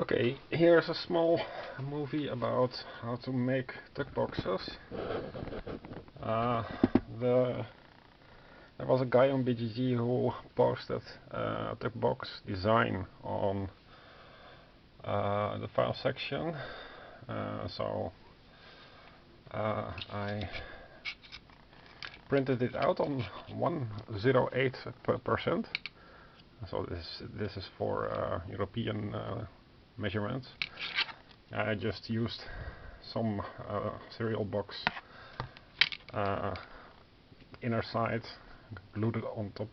Okay, here's a small movie about how to make duck boxes. Uh, the there was a guy on BGG who posted duck box design on the file section, so I printed it out on 108%. So this is for European measurements. I just used some cereal box inner side, glued it on top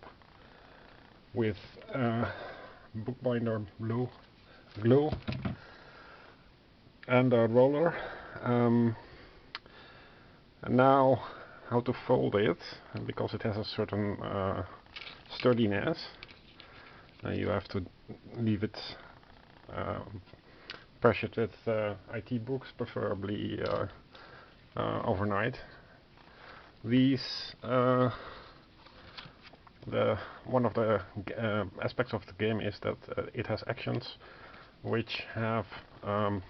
with bookbinder glue and a roller. And now how to fold it, because it has a certain sturdiness. You have to leave it pressured with IT books, preferably overnight. These one of the aspects of the game is that it has actions which have an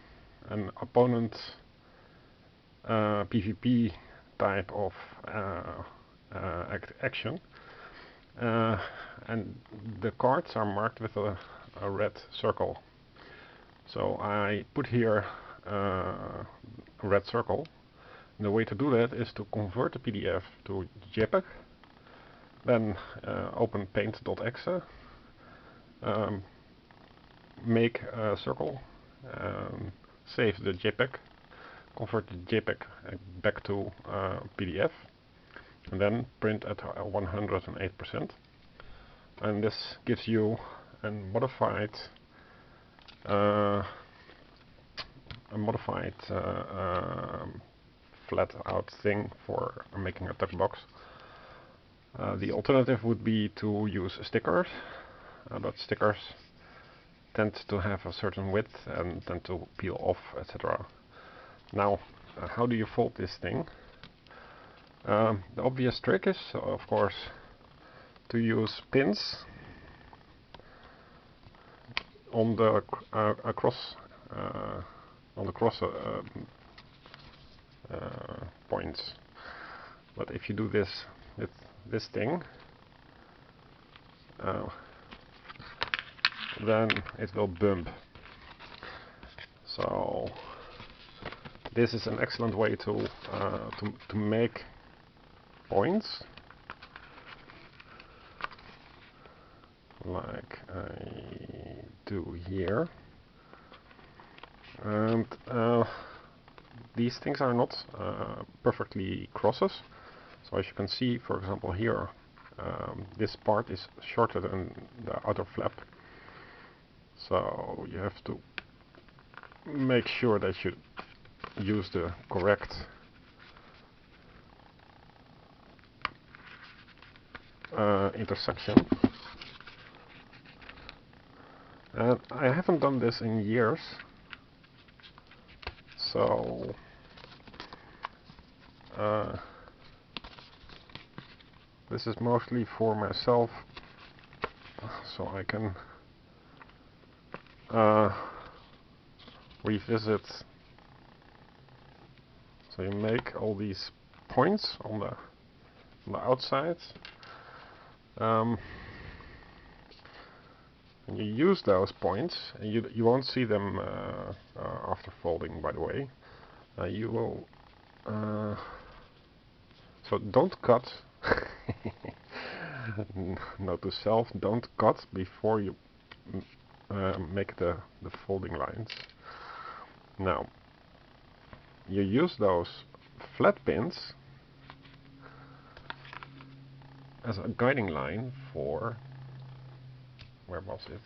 opponent PvP type of action, and the cards are marked with a red circle. So I put here a red circle. And the way to do that is to convert the PDF to JPEG, then open paint.exe, make a circle, save the JPEG, convert the JPEG back to PDF, and then print at 108%. And this gives you a modified flat out thing for making a duck box. The alternative would be to use stickers, but stickers tend to have a certain width and tend to peel off, etc. Now, how do you fold this thing? The obvious trick is, of course, to use pins on the cross points. But if you do this with this thing, then it will bump. So this is an excellent way to make points, like I do here. And these things are not perfectly crosses. So as you can see, for example, here, this part is shorter than the outer flap. So you have to make sure that you use the correct intersection. And I haven't done this in years, so this is mostly for myself, so I can revisit. So you make all these points on the outside, and you use those points, and you won't see them after folding, by the way. You will so don't cut. Note to self: don't cut before you make the folding lines. Now you use those flat pins as a guiding line for, where was it?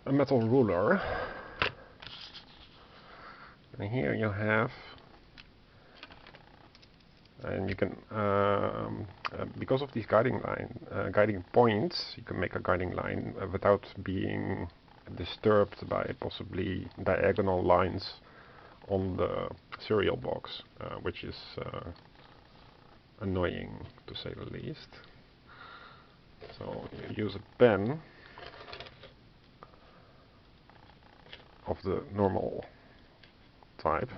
A metal ruler. And here you have, and you can, because of these guiding points, you can make a guiding line without being disturbed by possibly diagonal lines on the cereal box, which is annoying, to say the least. So you use a pen of the normal type.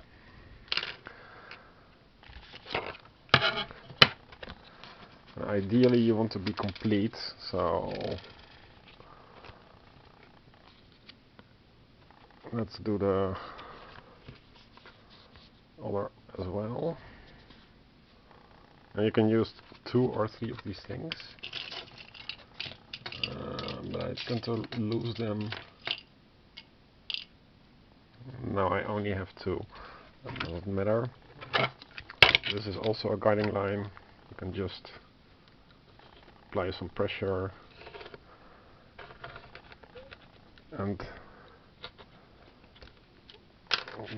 Ideally you want to be complete, so let's do the other as well. And you can use 2 or 3 of these things, but I tend to lose them. Now I only have 2. That doesn't matter. This is also a guiding line. You can just apply some pressure and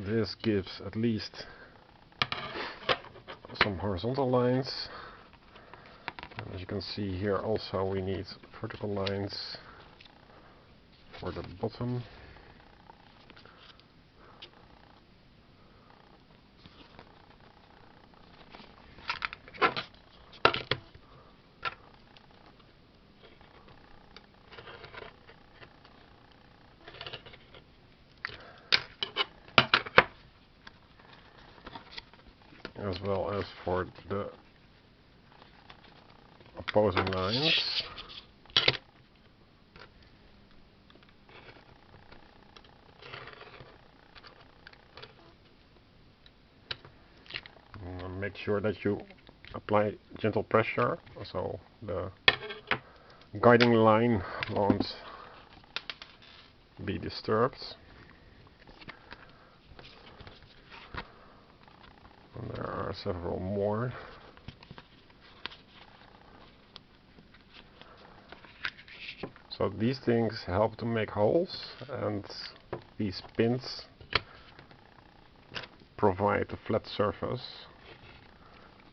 this gives at least some horizontal lines. And as you can see here also we need vertical lines for the bottom. As well as for the opposing lines. And make sure that you apply gentle pressure so the guiding line won't be disturbed. And there are several more. So these things help to make holes, and these pins provide a flat surface.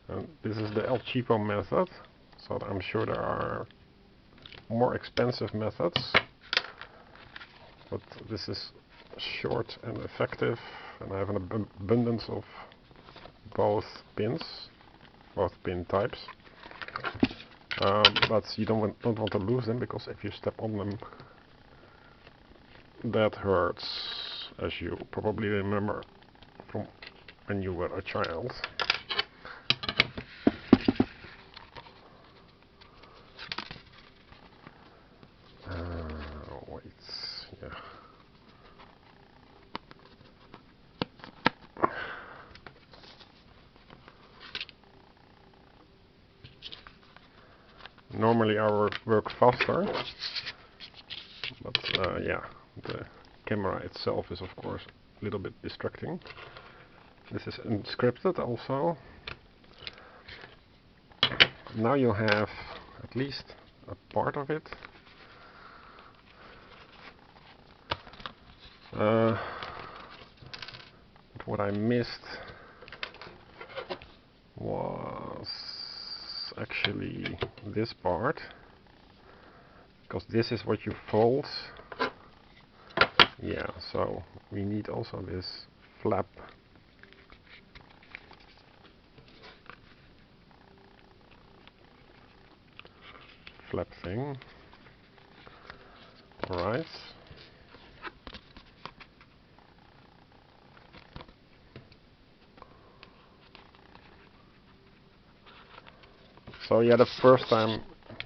And this is the El Cheapo method, so I'm sure there are more expensive methods, but this is short and effective, and I have an abundance of both pins, both pin types. But you don't want to lose them, because if you step on them, that hurts, as you probably remember from when you were a child. Wait, yeah. Normally I work faster, but yeah, the camera itself is of course a little bit distracting. This is unscripted also. Now you have at least a part of it. What I missed was actually this part, because this is what you fold. Yeah, so we need also this flap thing. Alright. So yeah, the first time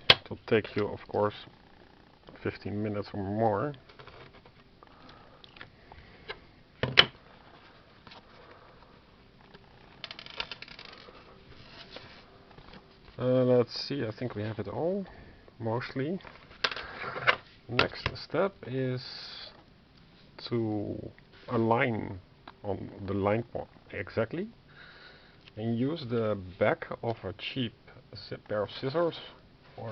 it will take you of course 15 minutes or more. Let's see, I think we have it all, mostly. Next step is to align on the line point exactly, and use the back of a cheap pair of scissors or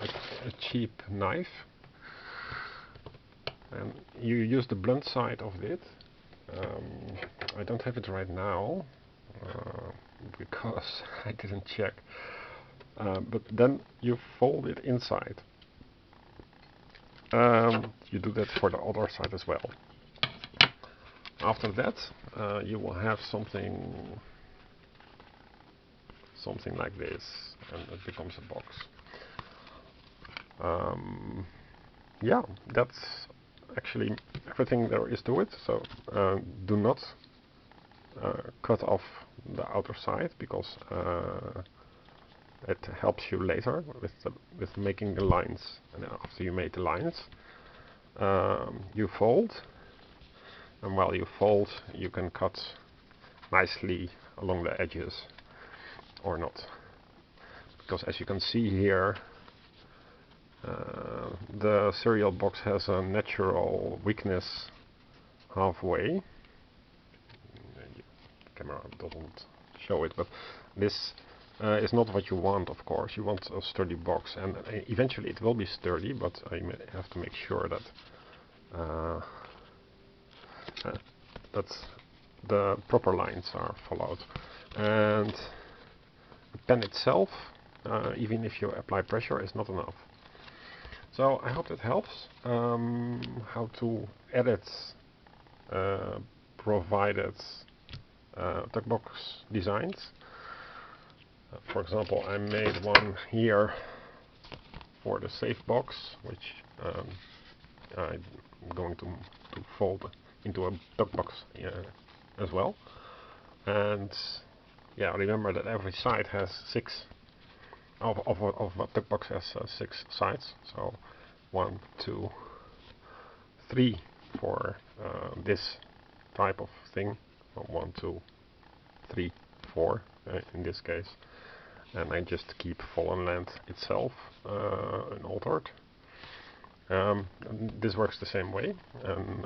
a cheap knife, and you use the blunt side of it. I don't have it right now because I didn't check, but then you fold it inside. You do that for the other side as well. After that, you will have something like this, and it becomes a box. Yeah, that's actually everything there is to it. So do not cut off the outer side, because it helps you later with making the lines. And after you made the lines, you fold, and while you fold, you can cut nicely along the edges or not. Because as you can see here, the cereal box has a natural weakness halfway. The camera doesn't show it, but this is not what you want, of course. You want a sturdy box, and eventually it will be sturdy, but I have to make sure that that the proper lines are followed. And the pen itself, even if you apply pressure, is not enough. So I hope that helps. How to edit provided tuckbox designs. For example, I made one here for the safe box, which I'm going to fold into a tuckbox as well. And yeah, remember that every side has 6 of a tuckbox has 6 sides. So 1, 2, 3 for this type of thing. 1, 2, 3, 4 in this case. And I just keep fallen length itself unaltered. This works the same way, and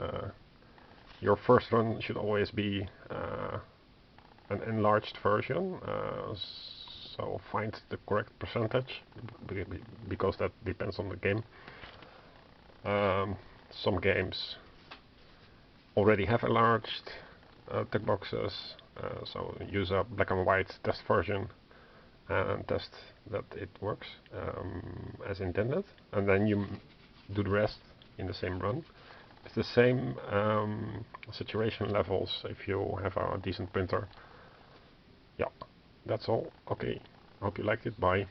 your first run should always be an enlarged version, so find the correct percentage, because that depends on the game. Some games already have enlarged tick boxes, so use a black and white test version and test that it works as intended, and then you do the rest in the same run. It's the same saturation levels if you have a decent printer. Yeah, that's all. Okay, hope you liked it. Bye.